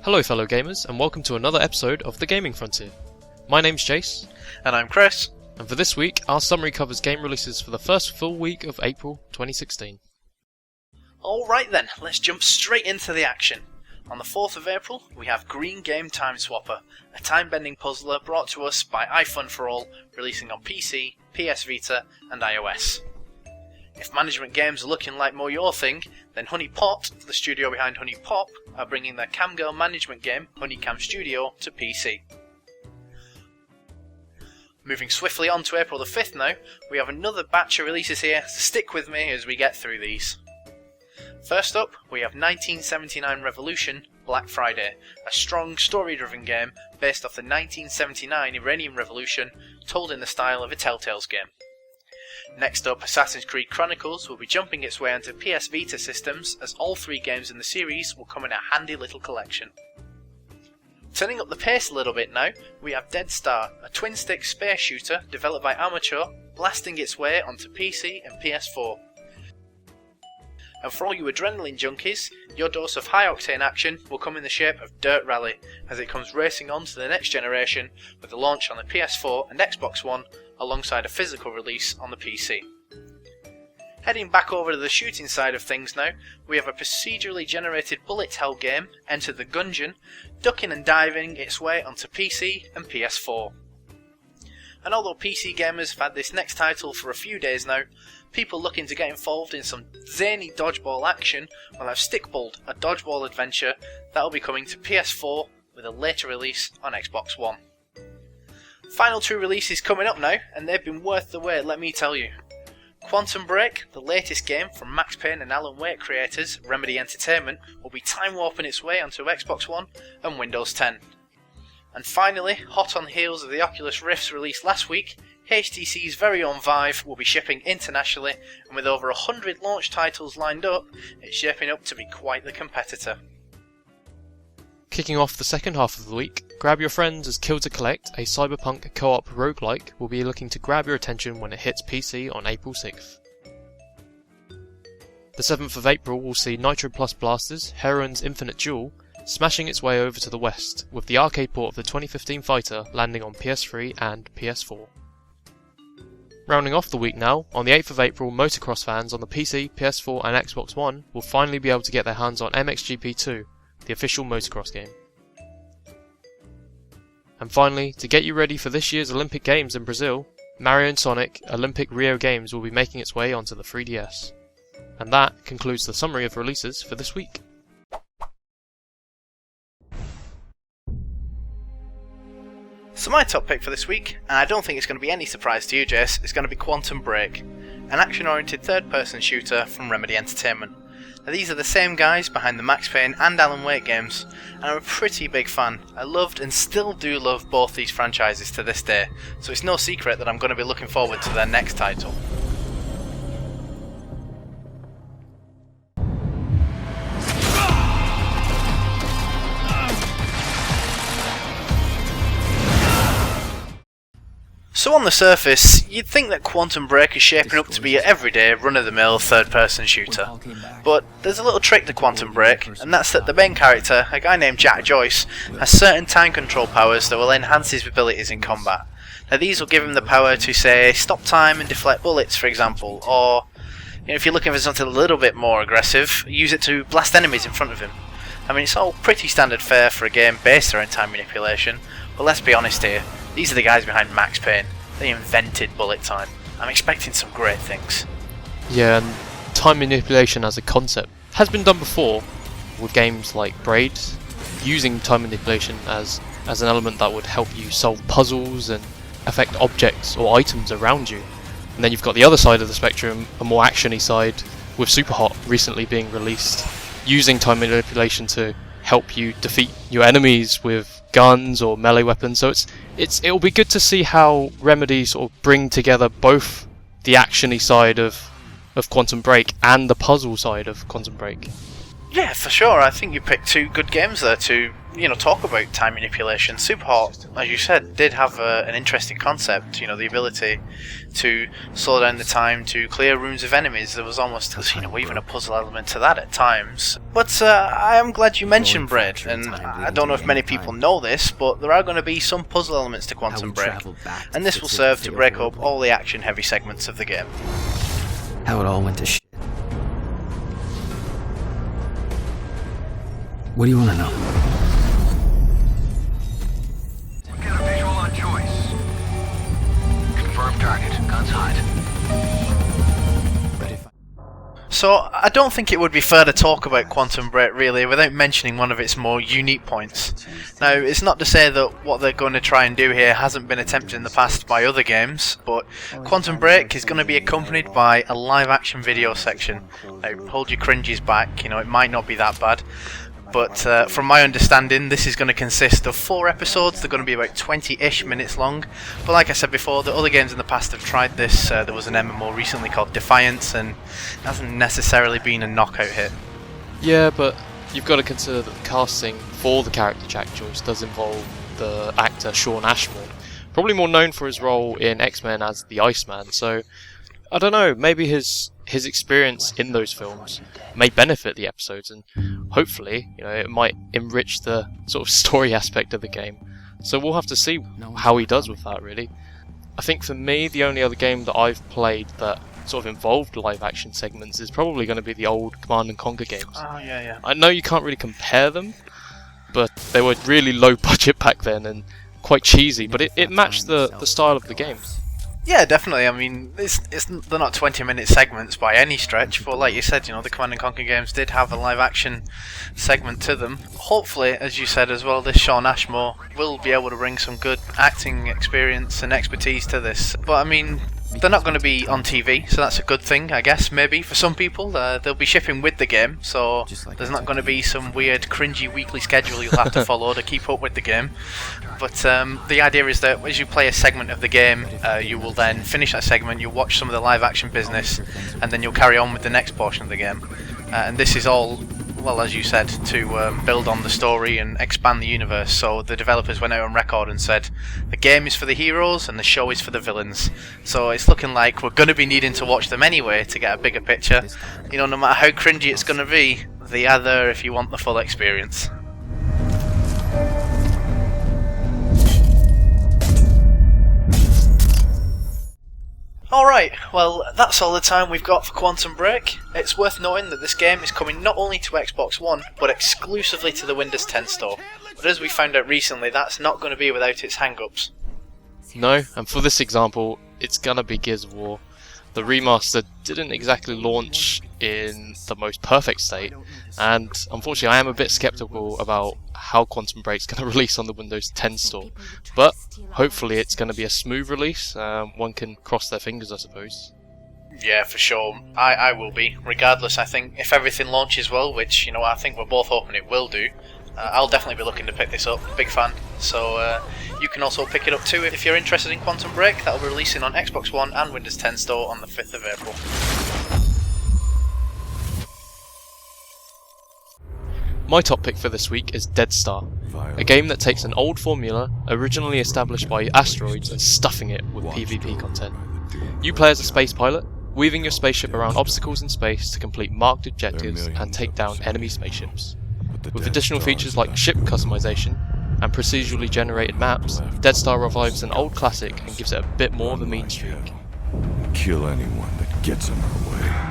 Hello fellow gamers, and welcome to another episode of The Gaming Frontier. My name's Jace. And I'm Chris. And for this week, our summary covers game releases for the first full week of April 2016. Alright then, let's jump straight into the action. On the 4th of April, we have Green Game Time Swapper, a time-bending puzzler brought to us by iFun4All, releasing on PC, PS Vita and iOS. If management games are looking like more your thing, then Honey Pot, the studio behind Honey Pop, are bringing their camgirl management game, Honey Cam Studio, to PC. Moving swiftly on to April the 5th now, we have another batch of releases here, so stick with me as we get through these. First up, we have 1979 Revolution, Black Friday, a strong story-driven game based off the 1979 Iranian Revolution, told in the style of a Telltale's game. Next up, Assassin's Creed Chronicles will be jumping its way onto PS Vita systems, as all three games in the series will come in a handy little collection. Turning up the pace a little bit now, we have Deadstar, a twin-stick space shooter developed by Amateur, blasting its way onto PC and PS4. And for all you adrenaline junkies, your dose of high-octane action will come in the shape of Dirt Rally, as it comes racing on to the next generation with a launch on the PS4 and Xbox One, alongside a physical release on the PC. Heading back over to the shooting side of things now, we have a procedurally generated bullet hell game, Enter the Gungeon, ducking and diving its way onto PC and PS4. And although PC gamers have had this next title for a few days now, people looking to get involved in some zany dodgeball action will have Stickballed, a dodgeball adventure that will be coming to PS4 with a later release on Xbox One. Final two releases coming up now, and they've been worth the wait, let me tell you. Quantum Break, the latest game from Max Payne and Alan Wake creators Remedy Entertainment, will be time warping its way onto Xbox One and Windows 10. And finally, hot on the heels of the Oculus Rift's release last week, HTC's very own Vive will be shipping internationally, and with over 100 launch titles lined up, it's shaping up to be quite the competitor. Kicking off the second half of the week, grab your friends as Kill to Collect, a cyberpunk co-op roguelike, will be looking to grab your attention when it hits PC on April 6th. The 7th of April will see Nitro Plus Blasters, Heroine's Infinite Duel, smashing its way over to the west, with the arcade port of the 2015 fighter landing on PS3 and PS4. Rounding off the week now, on the 8th of April, motocross fans on the PC, PS4 and Xbox One will finally be able to get their hands on MXGP2, the official motocross game. And finally, to get you ready for this year's Olympic Games in Brazil, Mario & Sonic Olympic Rio Games will be making its way onto the 3DS. And that concludes the summary of releases for this week. So my top pick for this week, and I don't think it's going to be any surprise to you, Jace, is going to be Quantum Break, an action-oriented third-person shooter from Remedy Entertainment. Now, these are the same guys behind the Max Payne and Alan Wake games, and I'm a pretty big fan. I loved and still do love both these franchises to this day, so it's no secret that I'm going to be looking forward to their next title. So on the surface, you'd think that Quantum Break is shaping up to be your everyday, run-of-the-mill, third-person shooter. But there's a little trick to Quantum Break, and that's that the main character, a guy named Jack Joyce, has certain time control powers that will enhance his abilities in combat. Now these will give him the power to, say, stop time and deflect bullets, for example, or if you're looking for something a little bit more aggressive, use it to blast enemies in front of him. I mean, it's all pretty standard fare for a game based around time manipulation, but let's be honest here. These are the guys behind Max Payne. They invented bullet time. I'm expecting some great things. Yeah, and time manipulation as a concept has been done before with games like Braid, using time manipulation as an element that would help you solve puzzles and affect objects or items around you. And then you've got the other side of the spectrum, a more actiony side, with Superhot recently being released, using time manipulation to help you defeat your enemies with guns or melee weapons. So it'll be good to see how Remedy sort of bring together both the actiony side of Quantum Break and the puzzle side of Quantum Break. Yeah, for sure. I think you picked two good games there to, talk about time manipulation. Superhot, as you said, did have an interesting concept. The ability to slow down the time to clear rooms of enemies. There was almost, even a puzzle element to that at times. But I am glad you mentioned Braid, and I don't know if many people know this, but there are going to be some puzzle elements to Quantum Break, and this will serve to break up all the action-heavy segments of the game. How it all went to shit. What do you want to know? Get a visual on choice. Confirm target. Guns hot. So, I don't think it would be fair to talk about Quantum Break really without mentioning one of its more unique points. Now, it's not to say that what they're going to try and do here hasn't been attempted in the past by other games, but Quantum Break is going to be accompanied by a live action video section. Now, hold your cringes back, it might not be that bad. But from my understanding, this is going to consist of 4 episodes. They're going to be about 20-ish minutes long. But like I said before, the other games in the past have tried this. There was an MMO recently called Defiance, and it hasn't necessarily been a knockout hit. Yeah, but you've got to consider that the casting for the character Jack Joyce does involve the actor Shawn Ashmore, probably more known for his role in X-Men as the Iceman. So I don't know, maybe his experience in those films may benefit the episodes, and hopefully, it might enrich the sort of story aspect of the game. So we'll have to see how he does with that, really. I think for me, the only other game that I've played that sort of involved live action segments is probably going to be the old Command & Conquer games. Oh, yeah. I know you can't really compare them, but they were really low budget back then and quite cheesy, but it matched the style of the game. Yeah, definitely. I mean, they're not 20-minute segments by any stretch, but like you said, the Command & Conquer games did have a live-action segment to them. Hopefully, as you said as well, this Shawn Ashmore will be able to bring some good acting experience and expertise to this. But I mean, they're not going to be on TV, so that's a good thing, I guess, maybe, for some people. They'll be shipping with the game, so there's not going to be some weird, cringy weekly schedule you'll have to follow to keep up with the game. But the idea is that as you play a segment of the game, you will then finish that segment, you'll watch some of the live-action business, and then you'll carry on with the next portion of the game. And this is all, well, as you said, to build on the story and expand the universe. So the developers went out on record and said, the game is for the heroes and the show is for the villains. So it's looking like we're going to be needing to watch them anyway to get a bigger picture. No matter how cringy it's going to be, they are there if you want the full experience. Alright, well, that's all the time we've got for Quantum Break. It's worth noting that this game is coming not only to Xbox One, but exclusively to the Windows 10 store. But as we found out recently, that's not going to be without its hang-ups. No, and for this example, it's gonna be Gears of War. The remaster didn't exactly launch in the most perfect state, and unfortunately I am a bit skeptical about how Quantum Break's going to release on the Windows 10 store. But hopefully it's going to be a smooth release. One can cross their fingers, I suppose. Yeah, for sure. I will be. Regardless, I think if everything launches well, which I think we're both hoping it will do, I'll definitely be looking to pick this up. Big fan. So you can also pick it up too if you're interested in Quantum Break. That'll be releasing on Xbox One and Windows 10 store on the 5th of April. My top pick for this week is Deadstar, a game that takes an old formula originally established by Asteroids and stuffing it with PvP content. You play as a space pilot, weaving your spaceship around obstacles in space to complete marked objectives and take down enemy spaceships. With additional features like ship customization and procedurally generated maps, Deadstar revives an old classic and gives it a bit more of a mean streak. Kill anyone that gets in our way.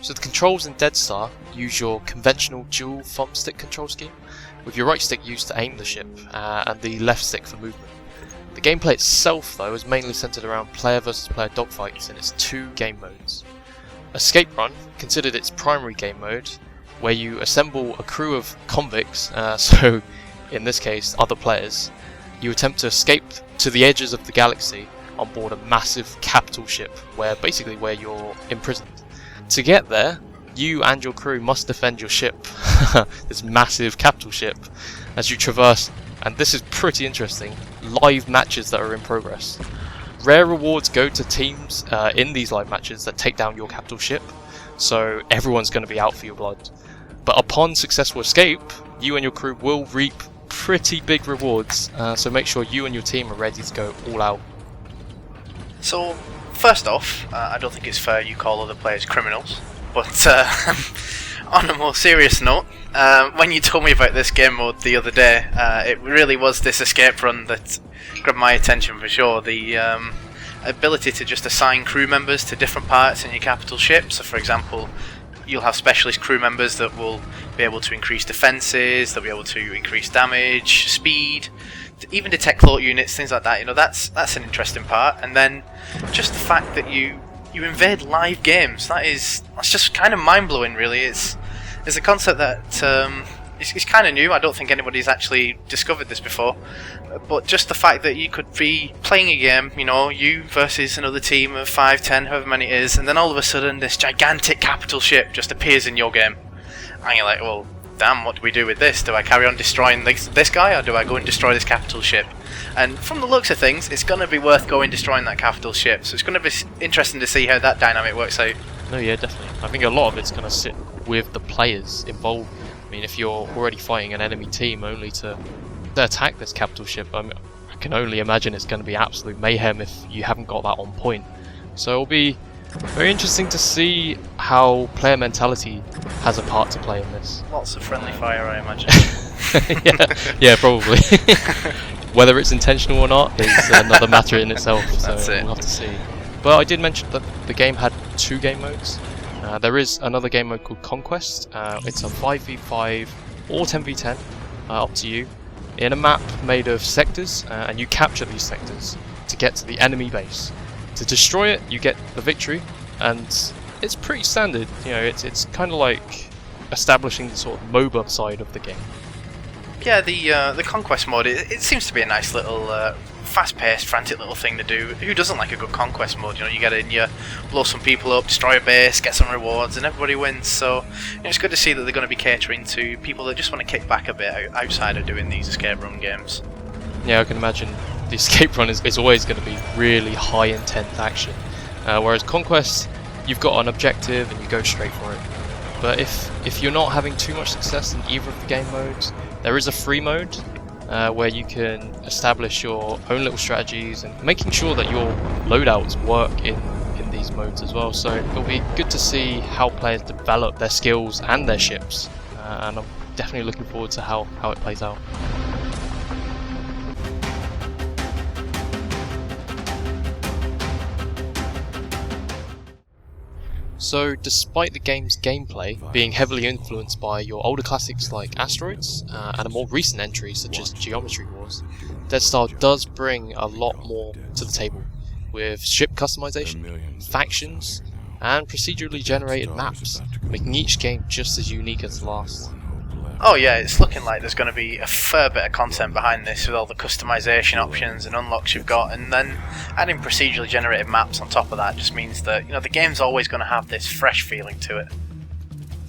So the controls in Deadstar use your conventional dual thumbstick control scheme, with your right stick used to aim the ship and the left stick for movement. The gameplay itself, though, is mainly centered around player versus player dogfights in its 2 game modes. Escape Run, considered its primary game mode, where you assemble a crew of convicts, so in this case other players. You attempt to escape to the edges of the galaxy on board a massive capital ship, where you're imprisoned. To get there, you and your crew must defend your ship, this massive capital ship, as you traverse, and this is pretty interesting, live matches that are in progress. rare rewards go to teams in these live matches that take down your capital ship, so everyone's going to be out for your blood. But upon successful escape, you and your crew will reap pretty big rewards, so make sure you and your team are ready to go all out. So, first off, I don't think it's fair you call other players criminals, but on a more serious note, when you told me about this game mode the other day, it really was this escape run that grabbed my attention for sure. The ability to just assign crew members to different parts in your capital ship. So for example, you'll have specialist crew members that will be able to increase defences, they'll be able to increase damage, speed, even detect float units, things like that. You know, that's an interesting part. And then just the fact that you invade live games, that's just kind of mind-blowing really. It's a concept that it's kind of new. I don't think anybody's actually discovered this before, but just the fact that you could be playing a game, you know, you versus another team of 5, 10, however many it is, and then all of a sudden this gigantic capital ship just appears in your game, and you're like, well, damn, what do we do with this? Do I carry on destroying this guy, or do I go and destroy this capital ship? And from the looks of things, it's going to be worth going destroying that capital ship, so it's going to be interesting to see how that dynamic works out. No, yeah, definitely. I think a lot of it's going to sit with the players involved. I mean, if you're already fighting an enemy team only to attack this capital ship, I can only imagine it's going to be absolute mayhem if you haven't got that on point. So it'll be very interesting to see how player mentality has a part to play in this. Lots of friendly fire, I imagine. yeah, probably. Whether it's intentional or not is another matter in itself, so we'll have to see. But I did mention that the game had 2 game modes. There is another game mode called Conquest. It's a 5v5 or 10v10, up to you, in a map made of sectors, and you capture these sectors to get to the enemy base. To destroy it, you get the victory, and it's pretty standard. You know, it's kind of like establishing the sort of MOBA side of the game. Yeah, the Conquest mode, it seems to be a nice little fast-paced, frantic little thing to do. Who doesn't like a good Conquest mode? You know, you get in, you blow some people up, destroy a base, get some rewards, and everybody wins. So you know, it's good to see that they're going to be catering to people that just want to kick back a bit outside of doing these escape room games. Yeah, I can imagine the escape run is always going to be really high-intent action, whereas Conquest, you've got an objective and you go straight for it. But if you're not having too much success in either of the game modes, there is a free mode where you can establish your own little strategies and making sure that your loadouts work in these modes as well. So it'll be good to see how players develop their skills and their ships, and I'm definitely looking forward to how it plays out. So, despite the game's gameplay being heavily influenced by your older classics like Asteroids and a more recent entry such as Geometry Wars, Deadstar does bring a lot more to the table, with ship customization, factions, and procedurally generated maps, making each game just as unique as the last. Oh yeah, it's looking like there's going to be a fair bit of content behind this with all the customization options and unlocks you've got, and then adding procedurally generated maps on top of that just means that, you know, the game's always going to have this fresh feeling to it.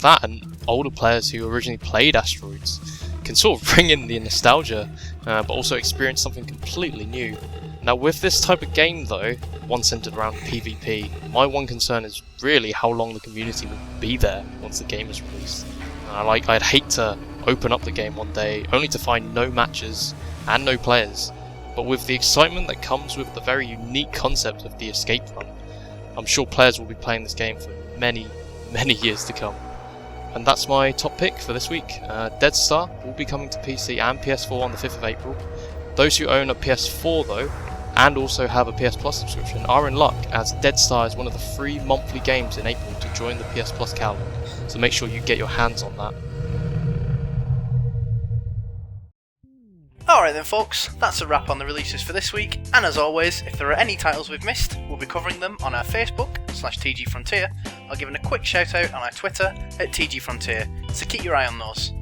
That, and older players who originally played Asteroids can sort of bring in the nostalgia, but also experience something completely new. Now with this type of game though, one centered around PvP, my one concern is really how long the community will be there once the game is released. I'd hate to open up the game one day only to find no matches and no players, but with the excitement that comes with the very unique concept of the escape run, I'm sure players will be playing this game for many, many years to come. And that's my top pick for this week. Deadstar will be coming to PC and PS4 on the 5th of April. Those who own a PS4 though, and also have a PS Plus subscription, are in luck, as Deadstar is one of the free monthly games in April to join the PS Plus catalog, so make sure you get your hands on that. Alright then folks, that's a wrap on the releases for this week, and as always, if there are any titles we've missed, we'll be covering them on our Facebook/TGFrontier, or giving a quick shout out on our Twitter @TGFrontier, so keep your eye on those.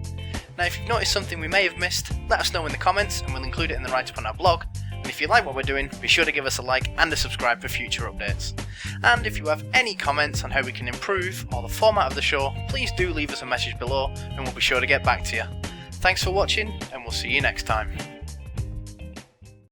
Now if you've noticed something we may have missed, let us know in the comments and we'll include it in the write-up on our blog. And if you like what we're doing, be sure to give us a like and a subscribe for future updates. And if you have any comments on how we can improve or the format of the show, please do leave us a message below and we'll be sure to get back to you. Thanks for watching, and we'll see you next time.